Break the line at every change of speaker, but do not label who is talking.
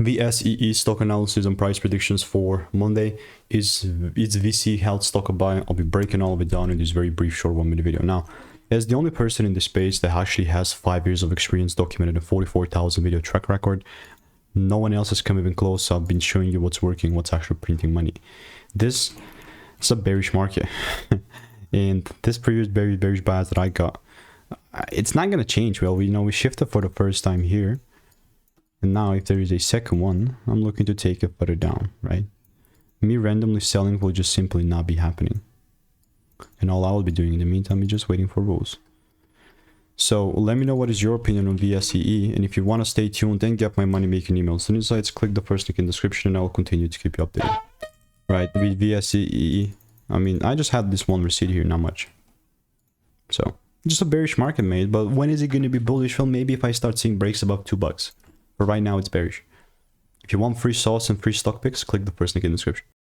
Vsee stock analysis and price predictions for Monday is Vsee Health stock buy. I'll be breaking all of it down in this very brief short 1 minute video. Now, as the only person in the space that actually has 5 years of experience documented a 44,000 video track record, no one else has come even close. So I've been showing you what's working, what's actually printing money. This is a bearish market. And this previous bearish bias that I got, it's not going to change. Well, we shifted for the first time here. And now if there is a second one, I'm looking to take it further down, right? Me randomly selling will just simply not be happening. And all I will be doing in the meantime is just waiting for rules. So let me know what is your opinion on Vsee, and if you want to stay tuned and get my money making emails and insights, click the first link in the description and I will continue to keep you updated. Right, with Vsee, I mean, I just had this one receipt here, not much. So just a bearish market made, but when is it going to be bullish? Well, maybe if I start seeing breaks above $2. But right now it's bearish. If you want free sauce and free stock picks, click the first link in the description.